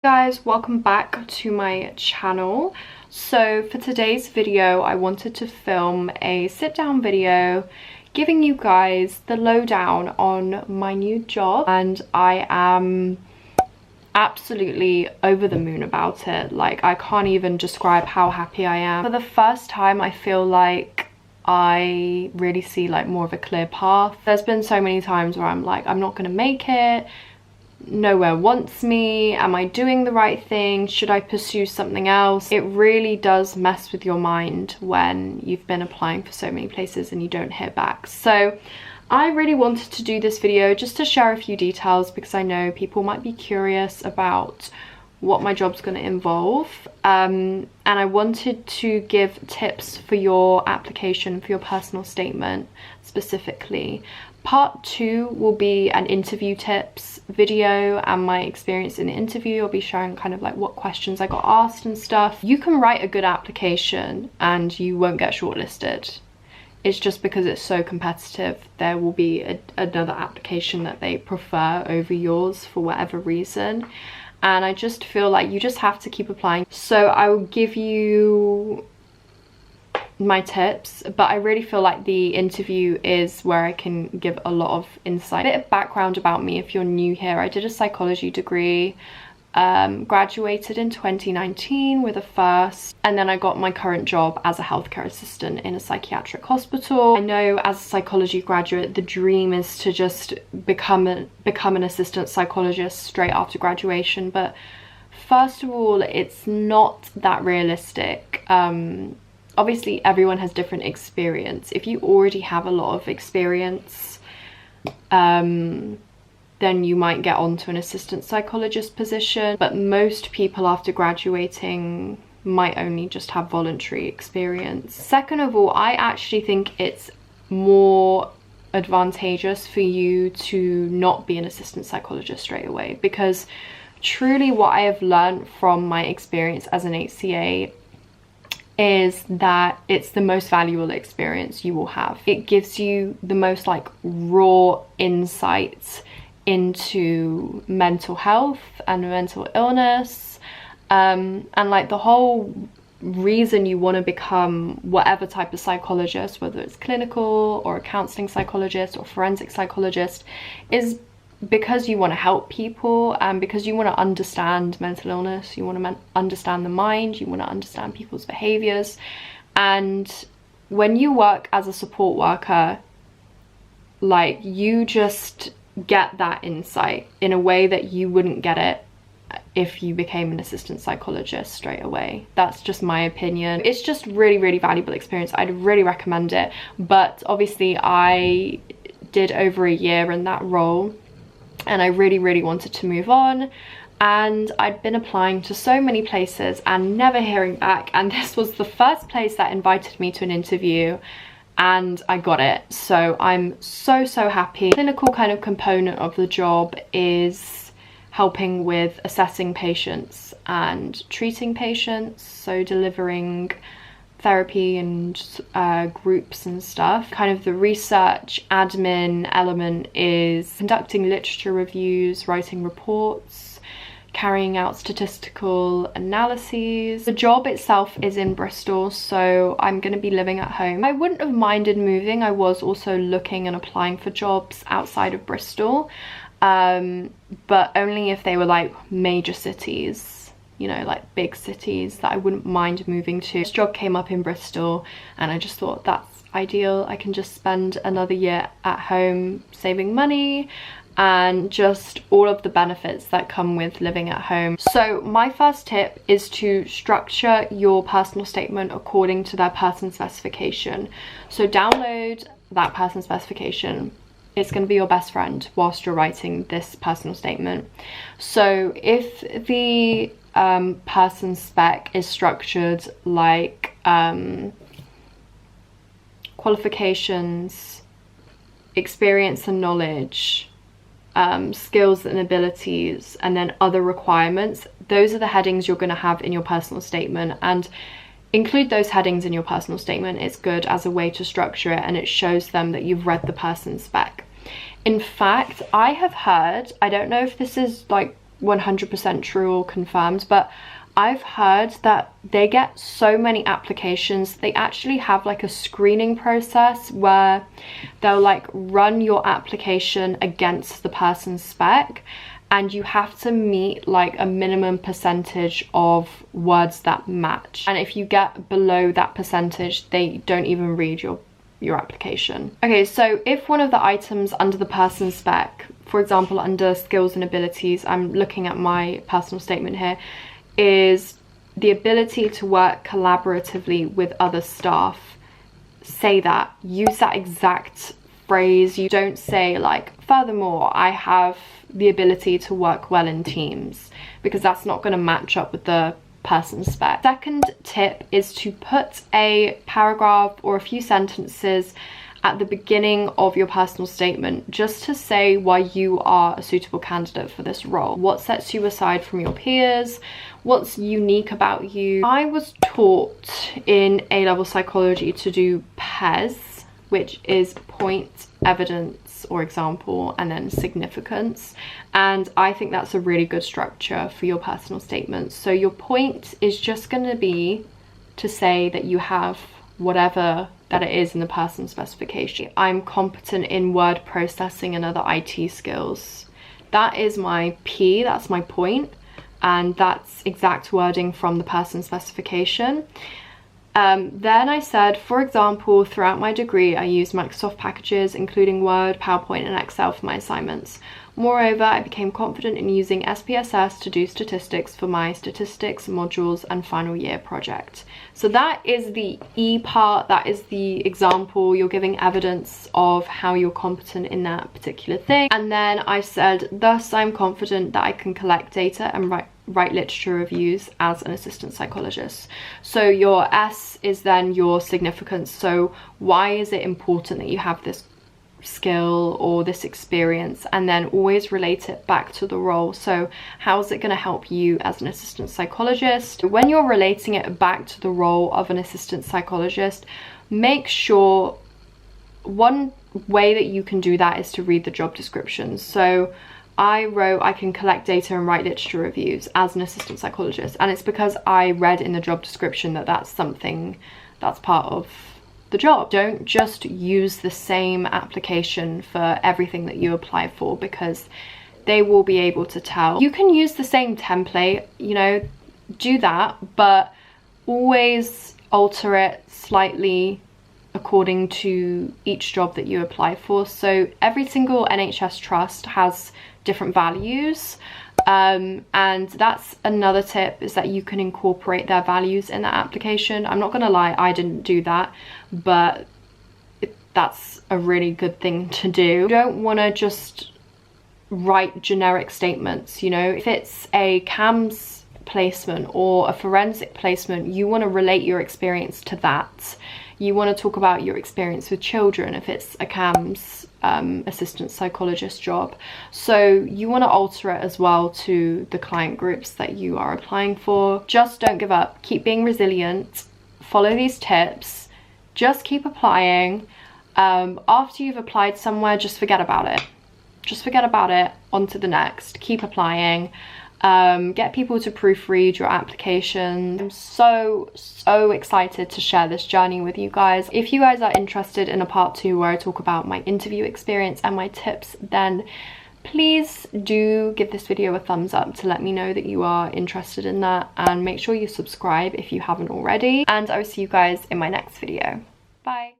Guys, welcome back to my channel. So for today's video I wanted to film a sit down video giving you guys the lowdown on my new job, and I am absolutely over the moon about it. Like, I can't even describe how happy I am. For the first time I feel like I really see like more of a clear path. There's been so many times where I'm like, I'm not gonna make it, nowhere wants me, am I doing the right thing, should I pursue something else? It really does mess with your mind when you've been applying for so many places and you don't hear back. So I really wanted to do this video just to share a few details, because I know people might be curious about what my job's going to involve, and I wanted to give tips for your application, for your personal statement specifically. Part 2 will be an interview tips video and my experience in the interview. I'll be sharing kind of like what questions I got asked and stuff. You can write a good application and you won't get shortlisted. It's just because it's so competitive. There will be another application that they prefer over yours for whatever reason. And I just feel like you just have to keep applying. So I will give you my tips, but I really feel like the interview is where I can give a lot of insight. A bit of background about me if you're new here. I did a psychology degree, graduated in 2019 with a first, and then I got my current job as a healthcare assistant in a psychiatric hospital. I know as a psychology graduate the dream is to just become an assistant psychologist straight after graduation, but first of all it's not that realistic. Obviously everyone has different experience. If you already have a lot of experience, then you might get onto an assistant psychologist position, but most people after graduating might only just have voluntary experience. Second of all, I actually think it's more advantageous for you to not be an assistant psychologist straight away, because truly what I have learned from my experience as an HCA is that it's the most valuable experience you will have. It gives you the most like raw insights into mental health and mental illness, and like the whole reason you want to become whatever type of psychologist, whether it's clinical or a counseling psychologist or forensic psychologist, is because you want to help people, and because you want to understand mental illness, you want to understand the mind, you want to understand people's behaviors. And when you work as a support worker, like, you just get that insight in a way that you wouldn't get it if you became an assistant psychologist straight away. That's just my opinion. It's just really valuable experience. I'd really recommend it, but obviously I did over a year in that role and I really wanted to move on, and I'd been applying to so many places and never hearing back, and this was the first place that invited me to an interview and I got it. So I'm so happy. The clinical kind of component of the job is helping with assessing patients and treating patients, so delivering therapy and groups and stuff. Kind of the research admin element is conducting literature reviews, writing reports, carrying out statistical analyses. The job itself is in Bristol, so I'm going to be living at home. I wouldn't have minded moving. I was also looking and applying for jobs outside of Bristol, but only if they were like major cities, you know, like big cities that I wouldn't mind moving to. This job came up in Bristol and I just thought that's ideal. I can just spend another year at home saving money and just all of the benefits that come with living at home. So my first tip is to structure your personal statement according to their person specification. So download that person specification. It's going to be your best friend whilst you're writing this personal statement. So if the person spec is structured like qualifications, experience and knowledge, skills and abilities, and then other requirements, those are the headings you're going to have in your personal statement, and include those headings in your personal statement. It's good as a way to structure it, and it shows them that you've read the person spec. In fact, I have heard, I don't know if this is like 100% true or confirmed, but I've heard that they get so many applications. They actually have like a screening process where they'll like run your application against the person's spec, and you have to meet like a minimum percentage of words that match. And if you get below that percentage, they don't even read your application. Okay, so if one of the items under the person's spec, for example, under skills and abilities, I'm looking at my personal statement here, is the ability to work collaboratively with other staff, say that. Use that exact phrase. You don't say like, furthermore, I have the ability to work well in teams, because that's not going to match up with the person's spec. Second tip is to put a paragraph or a few sentences at the beginning of your personal statement, just to say why you are a suitable candidate for this role. What sets you aside from your peers? What's unique about you? I was taught in A-level psychology to do PES, which is point, evidence or example, and then significance. And I think that's a really good structure for your personal statements. So your point is just going to be to say that you have whatever that it is in the person's specification. I'm competent in word processing and other IT skills. That is my P, that's my point, and that's exact wording from the person's specification. Then I said, for example, throughout my degree, I used Microsoft packages, including Word, PowerPoint, and Excel for my assignments. Moreover, I became confident in using SPSS to do statistics for my statistics modules and final year project. So that is the E part, that is the example. You're giving evidence of how you're competent in that particular thing. And then I said, thus I'm confident that I can collect data and write literature reviews as an assistant psychologist. So your S is then your significance. So why is it important that you have this skill or this experience? And then always relate it back to the role. So how is it going to help you as an assistant psychologist? When you're relating it back to the role of an assistant psychologist, make sure one way that you can do that is to read the job description. So I wrote, I can collect data and write literature reviews as an assistant psychologist, and it's because I read in the job description that that's something that's part of the job. Don't just use the same application for everything that you apply for, because they will be able to tell. You can use the same template, you know, do that, but always alter it slightly according to each job that you apply for. So every single NHS trust has different values, and that's another tip, is that you can incorporate their values in that application. I'm not gonna lie, I didn't do that, but that's a really good thing to do. You don't want to just write generic statements, you know. If it's a CAMS placement or a forensic placement, you want to relate your experience to that. You want to talk about your experience with children if it's a CAMS assistant psychologist job. So you want to alter it as well to the client groups that you are applying for. Just don't give up. Keep being resilient. Follow these tips. Just keep applying. After you've applied somewhere, just forget about it. Just forget about it. On to the next. Keep applying. Get people to proofread your application. I'm so excited to share this journey with you guys. If you guys are interested in a part 2 where I talk about my interview experience and my tips, then please do give this video a thumbs up to let me know that you are interested in that, and make sure you subscribe if you haven't already, and I will see you guys in my next video. Bye.